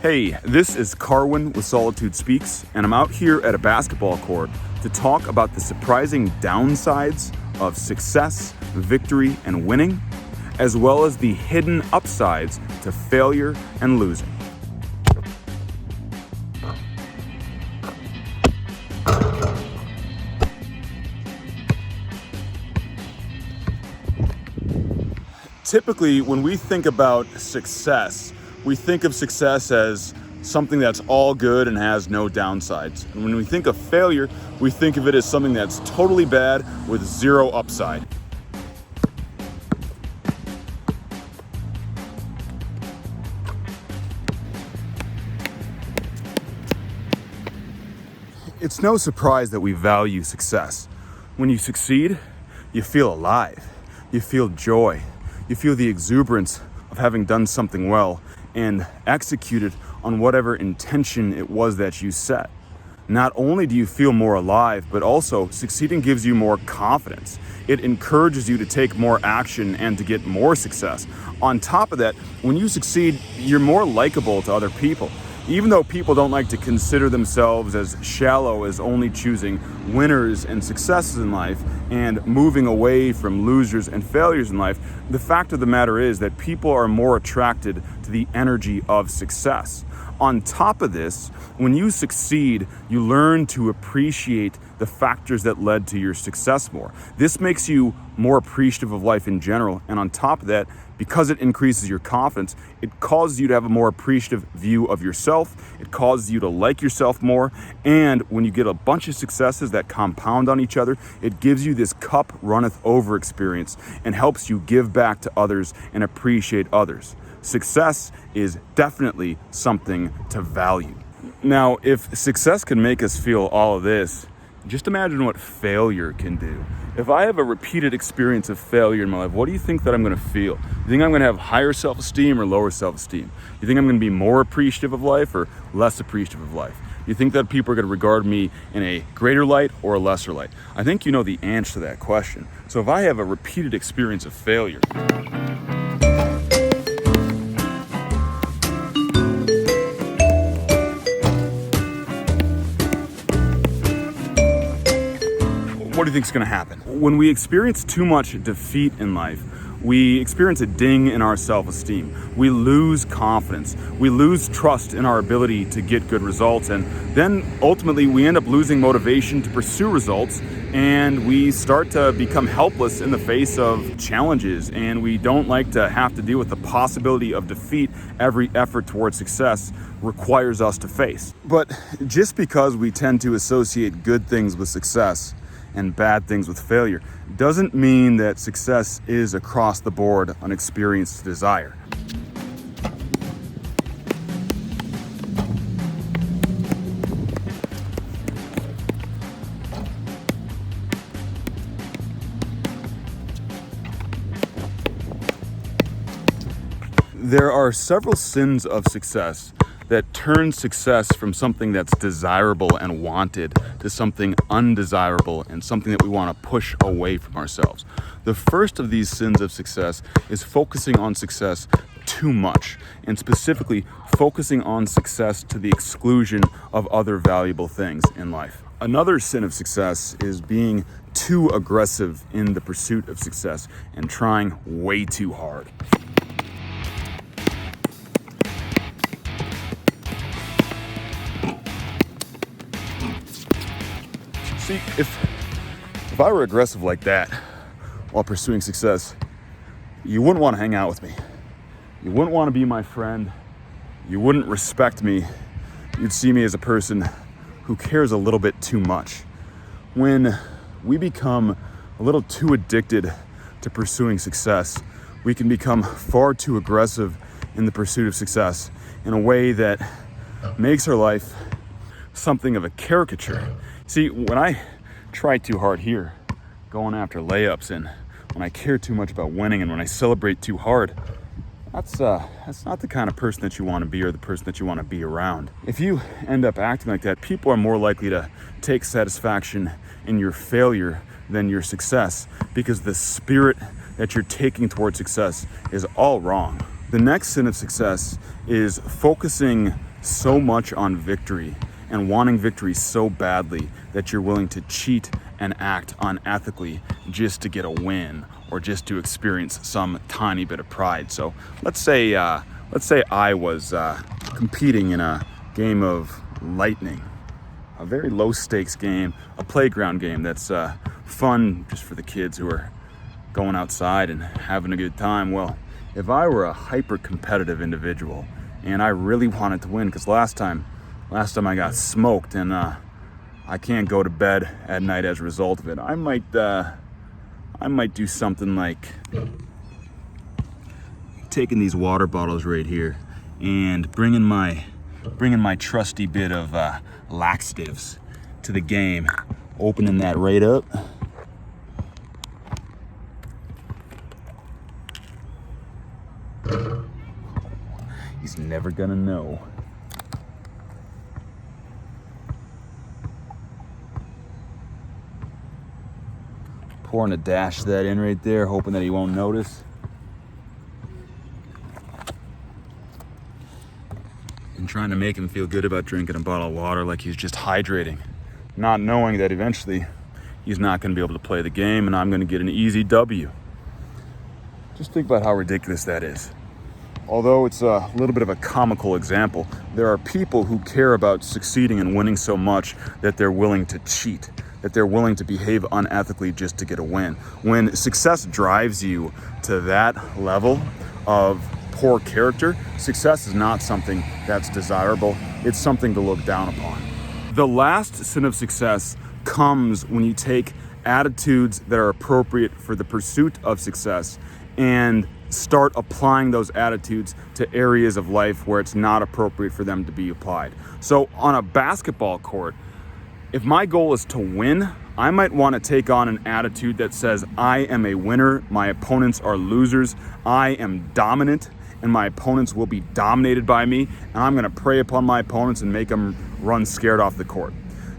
Hey, this is Carwin with Solitude Speaks, and I'm out here at a basketball court to talk about the surprising downsides of success, victory, and winning, as well as the hidden upsides to failure and losing. Typically, when we think about success, we think of success as something that's all good and has no downsides. And when we think of failure, we think of it as something that's totally bad with zero upside. It's no surprise that we value success. When you succeed, you feel alive, you feel joy, you feel the exuberance of having done something well and executed on whatever intention it was that you set. Not only do you feel more alive, but also succeeding gives you more confidence. It encourages you to take more action and to get more success. On top of that, when you succeed, you're more likable to other people. Even though people don't like to consider themselves as shallow as only choosing winners and successes in life and moving away from losers and failures in life, the fact of the matter is that people are more attracted to the energy of success. On top of this, when you succeed, you learn to appreciate the factors that led to your success more. This makes you more appreciative of life in general, and on top of that, because it increases your confidence, it causes you to have a more appreciative view of yourself, it causes you to like yourself more, and when you get a bunch of successes that compound on each other, it gives you this cup runneth over experience and helps you give back to others and appreciate others. Success is definitely something to value. Now, if success can make us feel all of this, just imagine what failure can do. If I have a repeated experience of failure in my life, what do you think that I'm going to feel? You think I'm going to have higher self-esteem or lower self-esteem? You think I'm going to be more appreciative of life or less appreciative of life? You think that people are going to regard me in a greater light or a lesser light? I think you know the answer to that question. So if I have a repeated experience of failure, what do you think is going to happen? When we experience too much defeat in life, we experience a ding in our self-esteem. We lose confidence. We lose trust in our ability to get good results. And then ultimately we end up losing motivation to pursue results, and we start to become helpless in the face of challenges, and we don't like to have to deal with the possibility of defeat every effort towards success requires us to face. But just because we tend to associate good things with success and bad things with failure doesn't mean that success is across the board an experience to desire. There are several sins of success that turn success from something that's desirable and wanted to something undesirable and something that we want to push away from ourselves. The first of these sins of success is focusing on success too much, and specifically focusing on success to the exclusion of other valuable things in life. Another sin of success is being too aggressive in the pursuit of success and trying way too hard. See, if I were aggressive like that while pursuing success, you wouldn't want to hang out with me. You wouldn't want to be my friend. You wouldn't respect me. You'd see me as a person who cares a little bit too much. When we become a little too addicted to pursuing success, we can become far too aggressive in the pursuit of success in a way that makes our life something of a caricature. See, when I try too hard here, going after layups, and when I care too much about winning, and when I celebrate too hard, that's not the kind of person that you want to be or the person that you want to be around. If you end up acting like that, people are more likely to take satisfaction in your failure than your success, because the spirit that you're taking towards success is all wrong. The next sin of success is focusing so much on victory and wanting victory so badly that you're willing to cheat and act unethically just to get a win or just to experience some tiny bit of pride. So let's say I was competing in a game of lightning, a very low stakes game, a playground game that's fun just for the kids who are going outside and having a good time. Well, if I were a hyper competitive individual and I really wanted to win, because last time I got smoked and I can't go to bed at night as a result of it, I might do something like taking these water bottles right here and bringing my trusty bit of laxatives to the game, opening that right up. He's never gonna know. Pouring a dash of that in right there, hoping that he won't notice. And trying to make him feel good about drinking a bottle of water like he's just hydrating, not knowing that eventually he's not going to be able to play the game and I'm going to get an easy W. Just think about how ridiculous that is. Although it's a little bit of a comical example, there are people who care about succeeding and winning so much that they're willing to cheat, that they're willing to behave unethically just to get a win. When success drives you to that level of poor character, success is not something that's desirable. It's something to look down upon. The last sin of success comes when you take attitudes that are appropriate for the pursuit of success and start applying those attitudes to areas of life where it's not appropriate for them to be applied. So on a basketball court, if my goal is to win, I might want to take on an attitude that says, I am a winner, my opponents are losers, I am dominant, and my opponents will be dominated by me, and I'm going to prey upon my opponents and make them run scared off the court.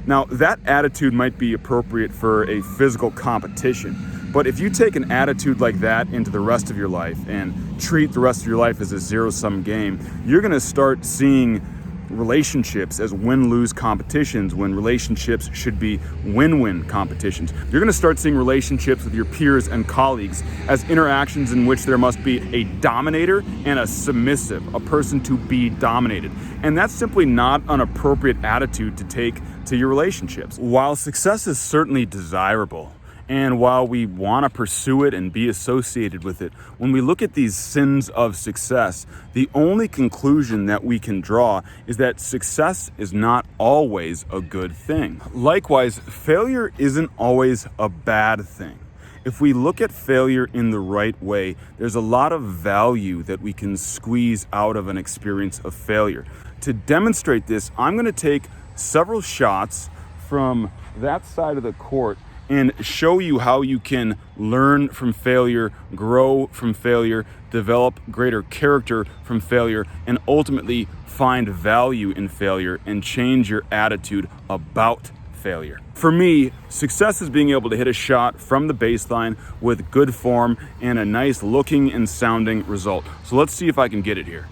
Now, that attitude might be appropriate for a physical competition, but if you take an attitude like that into the rest of your life and treat the rest of your life as a zero-sum game, you're going to start seeing relationships as win-lose competitions when relationships should be win-win competitions. You're going to start seeing relationships with your peers and colleagues as interactions in which there must be a dominator and a submissive, a person to be dominated. And that's simply not an appropriate attitude to take to your relationships. While success is certainly desirable, and while we want to pursue it and be associated with it, when we look at these sins of success, the only conclusion that we can draw is that success is not always a good thing. Likewise, failure isn't always a bad thing. If we look at failure in the right way, there's a lot of value that we can squeeze out of an experience of failure. To demonstrate this, I'm going to take several shots from that side of the court and show you how you can learn from failure, grow from failure, develop greater character from failure, and ultimately find value in failure and change your attitude about failure. For me, success is being able to hit a shot from the baseline with good form and a nice looking and sounding result. So let's see if I can get it here.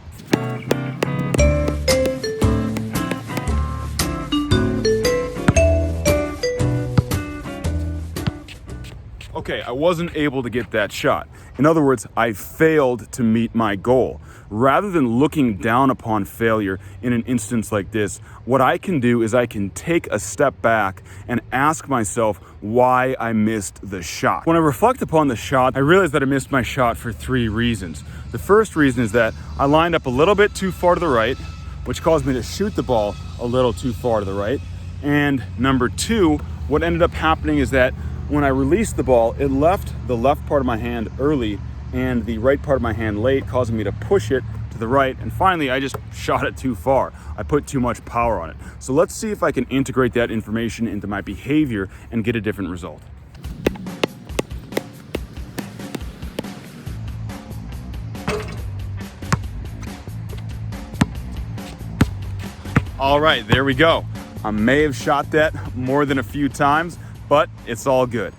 Okay, I wasn't able to get that shot. In other words, I failed to meet my goal. Rather than looking down upon failure in an instance like this, what I can do is I can take a step back and ask myself why I missed the shot. When I reflect upon the shot, I realize that I missed my shot for 3 reasons. The first reason is that I lined up a little bit too far to the right, which caused me to shoot the ball a little too far to the right. And number 2, what ended up happening is that when I released the ball, it left the left part of my hand early and the right part of my hand late, causing me to push it to the right. And finally, I just shot it too far. I put too much power on it. So let's see if I can integrate that information into my behavior and get a different result. All right, there we go. I may have shot that more than a few times, but it's all good.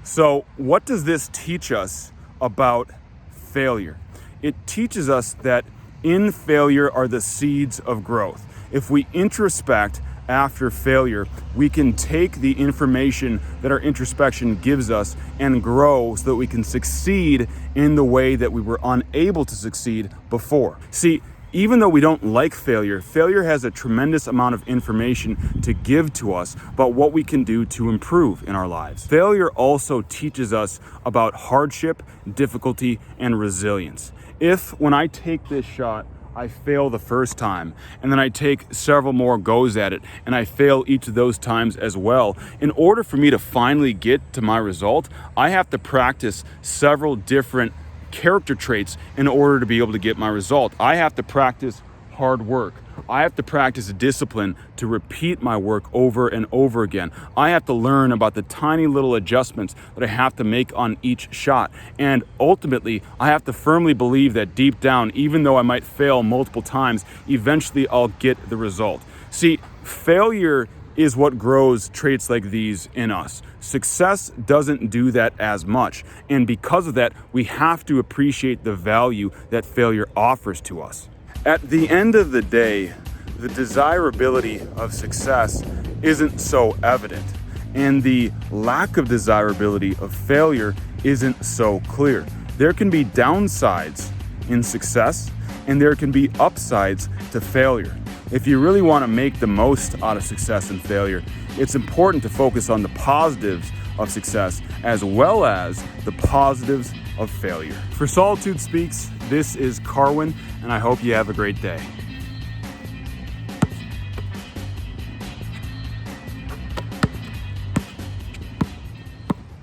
So what does this teach us about failure? It teaches us that in failure are the seeds of growth. If we introspect after failure, we can take the information that our introspection gives us and grow so that we can succeed in the way that we were unable to succeed before. See, even though we don't like failure, failure has a tremendous amount of information to give to us about what we can do to improve in our lives. Failure also teaches us about hardship, difficulty, and resilience. If, when I take this shot, I fail the first time, and then I take several more goes at it, and I fail each of those times as well, in order for me to finally get to my result, I have to practice several different character traits in order to be able to get my result. I have to practice hard work. I have to practice discipline to repeat my work over and over again. I have to learn about the tiny little adjustments that I have to make on each shot. And ultimately, I have to firmly believe that deep down, even though I might fail multiple times, eventually I'll get the result. See, failure is what grows traits like these in us. Success doesn't do that as much. And because of that, we have to appreciate the value that failure offers to us. At the end of the day, the desirability of success isn't so evident, and the lack of desirability of failure isn't so clear. There can be downsides in success, and there can be upsides to failure. If you really want to make the most out of success and failure, it's important to focus on the positives of success as well as the positives of failure. For Solitude Speaks, this is Carwin, and I hope you have a great day.